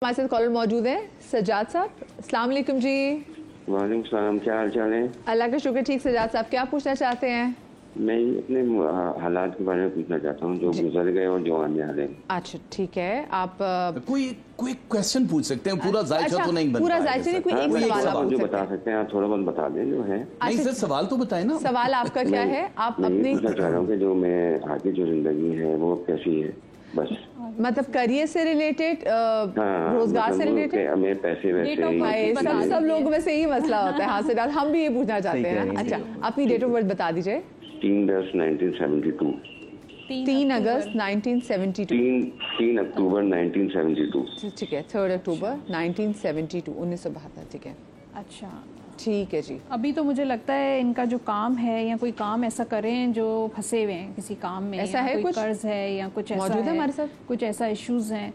हमारे साथ कॉलर मौजूद है सजाद साहब। अस्सलाम वालेकुम जी। वालेकुम सलाम, क्या हाल चाल है? अल्लाह का शुक्र, ठीक। सजाद साहब क्या पूछना चाहते हैं? मैं अपने हालात के बारे में पूछना चाहता हूँ जो गुजर गए और जो आने वाले। अच्छा ठीक है, आप कोई क्वेश्चन पूछ सकते हैं, पूरा जायका तो नहीं बनता पूरा जायका नहीं, कोई एक सवाल आप जो पूछ बता सकते हैं आप थोड़ा बहुत बता दें जो है। नहीं सर, सवाल तो बताए ना। सवाल आपका क्या है? आप मैं अपनी पूछना चाह रहा हूँ कि जो मैं आगे जो जिंदगी है वो कैसी है, बस मतलब करियर से रिलेटेड, रोजगार से रिलेटेड, हमें पैसे वैसे सब लोगों में से यही मसला होता है। हाँ सजाद, हम भी ये पूछना चाहते हैं। अच्छा, अपनी डेट ऑफ बर्थ बता दीजिए। 3/10/1972। 3 अगस्त 1972। 3 अक्टूबर 1972। ठीक है, 3 अक्टूबर 1972, 1972। ठीक है, अच्छा ठीक है जी। अभी तो मुझे लगता है इनका जो काम है या कोई काम ऐसा करें जो फंसे हुए हैं किसी काम में, ऐसा है, कोई कुछ कर्ज है या कुछ ऐसा मौजूद है हमारे साथ, कुछ ऐसा इश्यूज हैं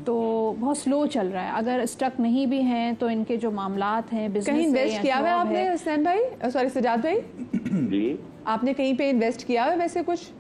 तो बहुत स्लो चल रहा है। अगर स्टक नहीं भी हैं तो इनके जो मामलात हैं, बिजनेस कहीं इन्वेस्ट किया हुआ है आपने हुसैन भाई, सॉरी सजाद भाई जी? आपने कहीं पे इन्वेस्ट किया हुआ है? वैसे कुछ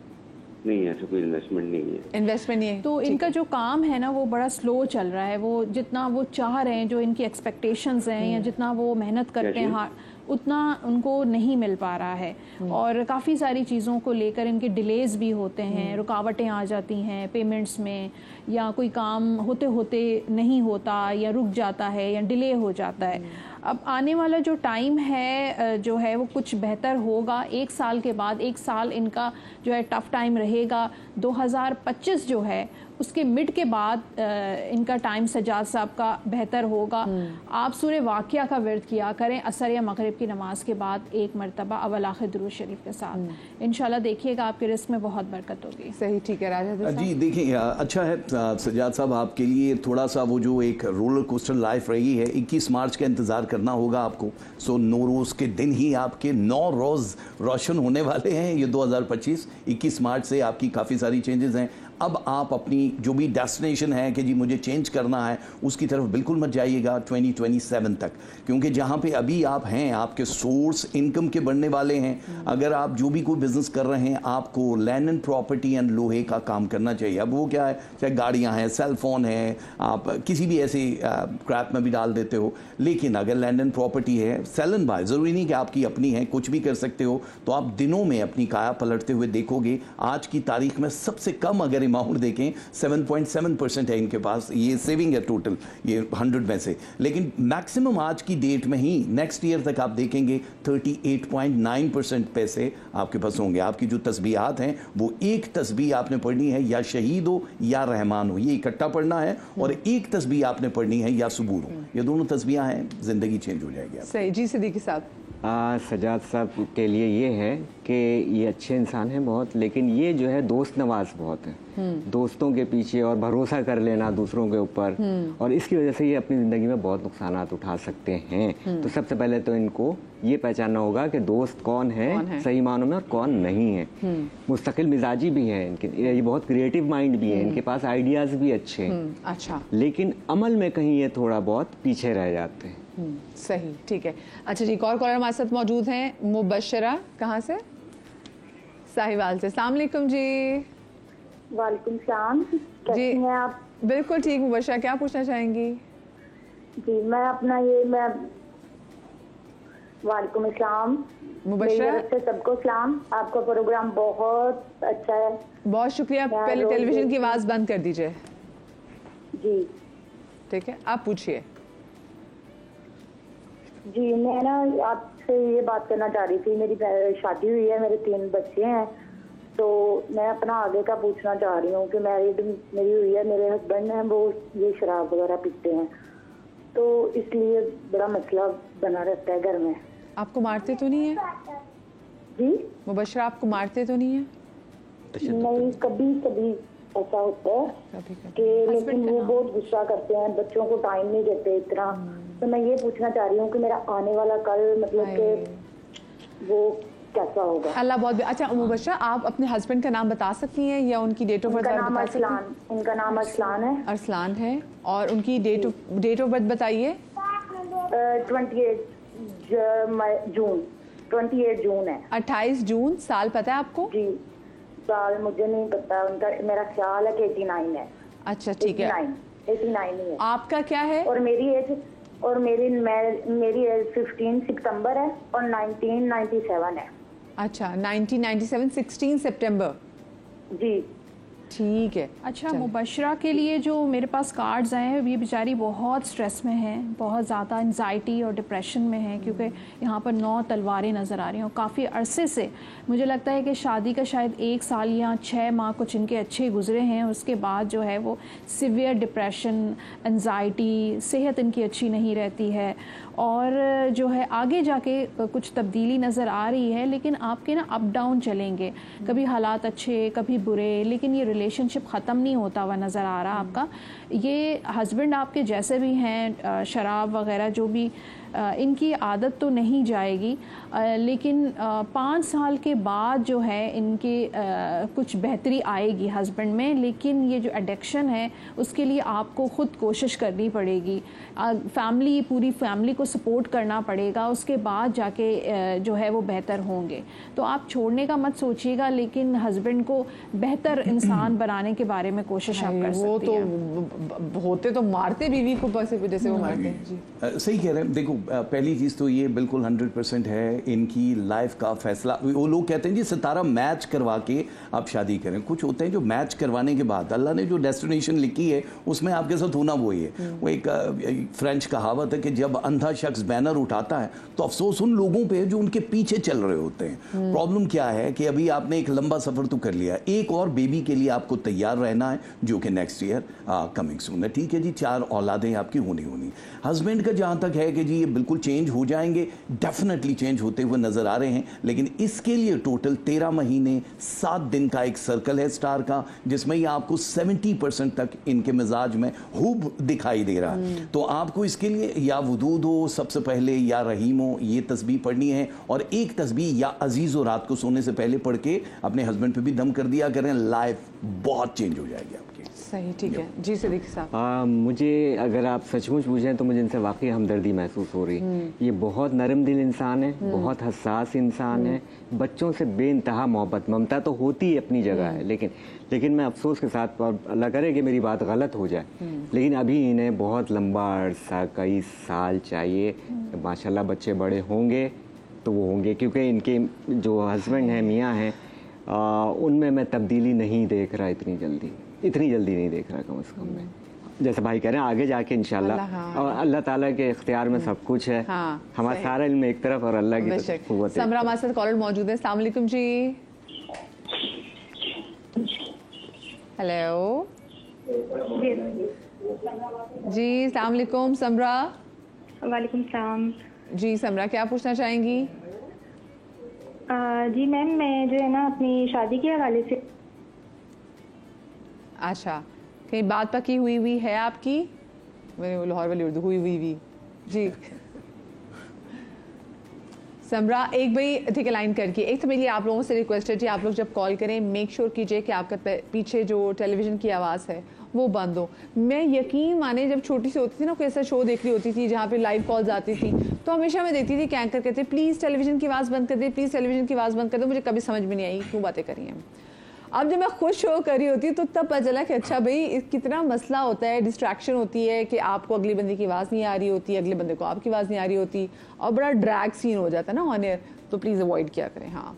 नहीं, ऐसा कोई इन्वेस्टमेंट नहीं है। इन्वेस्टमेंट नहीं है तो इनका जो काम है ना वो बड़ा स्लो चल रहा है। वो जितना वो चाह रहे हैं, जो इनकी एक्सपेक्टेशंस हैं या जितना वो मेहनत करते हैं उतना उनको नहीं मिल पा रहा है। और काफ़ी सारी चीज़ों को लेकर इनके डिलेज भी होते हैं, रुकावटें आ जाती हैं पेमेंट्स में, या कोई काम होते होते नहीं होता या रुक जाता है या डिले हो जाता है। अब आने वाला जो टाइम है जो है वो कुछ बेहतर होगा। 1 साल के बाद, 1 साल इनका जो है टफ टाइम रहेगा। 2025 जो है उसके मिड के बाद इनका टाइम सजाद साहब का बेहतर होगा। आप सूरह वाक़िया का विर्द किया करें असर या मगरिब की नमाज के बाद एक मरतबा अव्वल आखिर दुरूद शरीफ के साथ। इंशाल्लाह देखिएगा आपके रिस्क में बहुत बरकत होगी। सही, ठीक है राजा जी। देखिए अच्छा है सजाद साहब, आपके लिए थोड़ा सा वो जो एक रोलर कोस्टर लाइफ रही है, 21 मार्च का इंतज़ार करना होगा आपको। सो नौरोज़ के दिन ही आपके 9 रोज़ रोशन होने वाले हैं। ये 2025 21 मार्च से आपकी काफ़ी सारी चेंजेस हैं। अब आप अपनी जो भी डेस्टिनेशन है कि जी मुझे चेंज करना है, उसकी तरफ बिल्कुल मत जाइएगा 2027 तक, क्योंकि जहाँ पे अभी आप हैं आपके सोर्स इनकम के बढ़ने वाले हैं। अगर आप जो भी कोई बिजनेस कर रहे हैं, आपको लैंड एंड प्रॉपर्टी एंड लोहे का काम करना चाहिए। अब वो क्या है, चाहे गाड़ियाँ हैं, सेल फोन है, आप किसी भी ऐसे क्रैप में भी डाल देते हो। लेकिन अगर लैंड एंड प्रॉपर्टी है, सेल एंड बाय, ज़रूरी नहीं कि आपकी अपनी है, कुछ भी कर सकते हो। तो आप दिनों में अपनी काया पलटते हुए देखोगे। आज की तारीख में सबसे कम अगर अमाउंट देखें 7.7% है इनके पास, ये सेविंग है टोटल ये 100 में से। लेकिन मैक्सिमम आज की डेट में ही नेक्स्ट ईयर तक आप देखेंगे 38.9% पैसे आपके पास होंगे। आपकी जो तस्बीहात हैं वो एक तस्बीह आपने पढ़नी है या शहीद हो या रहमान हो, ये इकट्ठा पढ़ना है। और एक तस्बीह आपने पढ़नी है या सुबूर हो, ये दोनों तस्बीहां हैं, जिंदगी चेंज हो जाएगी। सही जी। सिद्दीकी साहब, सजाद साहब के लिए ये है कि ये अच्छे इंसान हैं बहुत, लेकिन ये जो है दोस्त नवाज बहुत है। दोस्तों के पीछे और भरोसा कर लेना दूसरों के ऊपर, और इसकी वजह से ये अपनी ज़िंदगी में बहुत नुकसानात उठा सकते हैं। तो सबसे पहले तो इनको ये पहचानना होगा कि दोस्त कौन है सही मानों में और कौन नहीं है। मुस्तकिल मिजाजी भी है इनके, ये बहुत क्रिएटिव माइंड भी है, इनके पास आइडियाज़ भी अच्छे हैं। अच्छा, लेकिन अमल में कहीं ये थोड़ा बहुत पीछे रह जाते हैं। सही, ठीक है। अच्छा जी, एक और कॉलर हमारे साथ मौजूद हैं, मुबशरा। कहाँ से? साहिवाल से। अस्सलाम वालेकुम जी। वालेकुम सलाम, कैसी हैं आप? बिल्कुल ठीक। मुबशरा, क्या पूछना चाहेंगी? जी मैं अपना वालेकुम अस्सलाम मुबशरा, सबको सलाम। आपका प्रोग्राम बहुत अच्छा है। बहुत शुक्रिया। पहले टेलीविजन की आवाज़ बंद कर दीजिए। जी ठीक है, आप पूछिए। जी मैं ना आपसे ये बात करना चाह रही थी। मेरी शादी हुई है, मेरे 3 बच्चे हैं, तो मैं अपना आगे का पूछना चाह रही हूँ कि मैरिड मेरी हुई है, मेरे हस्बैंड हैं वो ये शराब वगैरह पीते हैं, तो इसलिए बड़ा मसला बना रहता है घर में। आपको मारते तो नहीं है? जी मुबशरा, आपको मारते तो नहीं है? नहीं, कभी कभी ऐसा होता है कि, लेकिन वो बहुत गुस्सा करते हैं, बच्चों को टाइम नहीं देते इतना। तो मैं ये पूछना चाह रही हूँ कि मेरा आने वाला कल मतलब कि वो कैसा होगा? अल्लाह बहुत। अच्छा मुबशरा, आप अपने हस्बैंड का नाम बता सकती हैं या उनकी डेट ऑफ बर्थ बता सकती हैं? उनका नाम अरसलान है। अरसलान है। और उनकी डेट ऑफ बर्थ बताइए। 28 जून 28 जून है। 28 जून। साल पता है आपको? जी साल मुझे नहीं पता उनका, मेरा ख्याल है कि 89 है। अच्छा ठीक है। 89 ही है। आपका क्या है? और मेरी एज 15 सितंबर है और 1997 है। अच्छा 1997 16 सितंबर। जी ठीक है। अच्छा, मुबशरा के लिए जो मेरे पास कार्ड्स आए हैं, ये बेचारी बहुत स्ट्रेस में है, बहुत ज़्यादा एंजाइटी और डिप्रेशन में है, क्योंकि यहाँ पर 9 तलवारें नज़र आ रही हैं और काफ़ी अरसे से मुझे लगता है कि शादी का शायद 1 साल या 6 माह कुछ इनके अच्छे गुजरे हैं, उसके बाद जो है वो सिवियर डिप्रेशन, एंजाइटी, सेहत इनकी अच्छी नहीं रहती है और जो है आगे जाके कुछ तब्दीली नज़र आ रही है, लेकिन आपके ना अप डाउन चलेंगे, कभी हालात अच्छे कभी बुरे, लेकिन ये रिलेशनशिप ख़त्म नहीं होता हुआ नज़र आ रहा आपका। ये हस्बैंड आपके जैसे भी हैं, शराब वगैरह जो भी इनकी आदत तो नहीं जाएगी, लेकिन 5 साल के बाद जो है इनके कुछ बेहतरी आएगी हस्बैंड में, लेकिन ये जो एडिक्शन है उसके लिए आपको ख़ुद कोशिश करनी पड़ेगी, पूरी फैमिली को सपोर्ट करना पड़ेगा, उसके बाद जाके जो है वो बेहतर होंगे। तो आप छोड़ने का मत सोचिएगा, लेकिन हस्बैंड को बेहतर इंसान बनाने के बारे में कोशिश आप कर सकती हैं। वो तो होते तो मारते बीवी को जैसे वो मारते हैं। जी सही कह रहे हैं। देखो पहली चीज़ तो ये बिल्कुल 100% है, इनकी लाइफ का फैसला। वो लोग कहते हैं जी सितारा मैच करवा के आप शादी करें, कुछ होते हैं जो मैच करवाने के बाद अल्लाह ने जो डेस्टिनेशन लिखी है उसमें आपके साथ होना वही है। वो एक फ्रेंच कहावत है कि जब अंधा शख्स बैनर उठाता है तो अफसोस उन लोगों पे जो उनके पीछे चल रहे होते हैं। प्रॉब्लम क्या है कि अभी आपने एक लंबा सफर तो कर लिया, एक और बेबी के लिए आपको तैयार रहना है जो कि नेक्स्ट ईयर कमिंग सून है। ठीक है जी, 4 औलादें आपकी होनी। हस्बैंड का जहां तक है कि जी ये बिल्कुल चेंज हो जाएंगे, डेफिनेटली चेंज होते हुए नजर आ रहे हैं, लेकिन इसके लिए टोटल 13 महीने 7 दिन का एक सर्कल है स्टार का, जिसमें ये आपको 70% तक इनके मिजाज में हुब दिखाई दे रहा है। तो आपको इसके लिए या वुदूद हो सबसे पहले, या रहीम हो, ये तस्बीह पढ़नी है, और एक तस्बीह या अजीज हो रात को सोने से पहले पढ़ के अपने हस्बैंड पे भी दम कर दिया करें, लाइफ बहुत चेंज हो जाएगी आपकी। सही, ठीक है जी सिद्दीक साहब। मुझे अगर आप सचमुच पूछें तो मुझे इनसे वाकई हमदर्दी महसूस हो रही। ये बहुत नरम दिल इंसान है, बहुत हसास इंसान है, बच्चों से बेइंतहा मोहब्बत ममता तो होती है अपनी जगह है, लेकिन मैं अफसोस के साथ, अल्लाह करे कि मेरी बात गलत हो जाए, लेकिन अभी इन्हें बहुत लंबा अरसा, कई साल चाहिए। माशाल्लाह बच्चे बड़े होंगे तो वो होंगे, क्योंकि इनके जो हस्बैंड हैं, मियाँ हैं, उनमें मैं तब्दीली नहीं देख रहा इतनी जल्दी नहीं देख रहा कम से कम मैं। जैसे भाई कह रहे हैं आगे जाके इंशाल्लाह, और अल्लाह ताला के इख्तियार में सब कुछ है। हमारा सारा इल्म एक तरफ और अल्लाह की कुव्वत। समरा हमारे साथ कॉलर मौजूद है। अस्सलाम वालेकुम जी। हेलो जी, अस्सलाम वालेकुम समरा। वालेकुम सलाम जी समरा, क्या पूछना चाहेंगी? जी मैम, मैं जो है ना अपनी शादी के हवाले से। अच्छा, कहीं बात पक्की हुई है आपकी? मैंने लाहौर वाली उर्दू हुई जी। समरा, एक भाई ठीक है लाइन करके, एक तो मेरे लिए आप लोगों से रिक्वेस्ट है जी, आप लोग जब कॉल करें मेक श्योर कीजिए कि आपका पीछे जो टेलीविज़न की आवाज़ है वो बंद हो। मैं यकीन माने जब छोटी सी होती थी ना, कोई ऐसा शो देख रही होती थी जहाँ पे लाइव कॉल्स आती थी, तो हमेशा मैं देखती थी कि एंकर कहते प्लीज़ टेलीविज़न की आवाज़ बंद कर दे, प्लीज़ टेलीविज़न की आवाज़ बंद कर दो। मुझे कभी समझ में नहीं आई क्यों बातें करी हैं। अब जब मैं खुद शो कर रही होती तो तब पता चला कि अच्छा भाई कितना मसला होता है, डिस्ट्रैक्शन होती है कि आपको अगले बंदे की आवाज़ नहीं आ रही होती, अगले बंदे को आपकी आवाज़ नहीं आ रही होती, और बड़ा ड्रैग सीन हो जाता है ना ऑन एयर। तो प्लीज़ अवॉइड किया करें। हाँ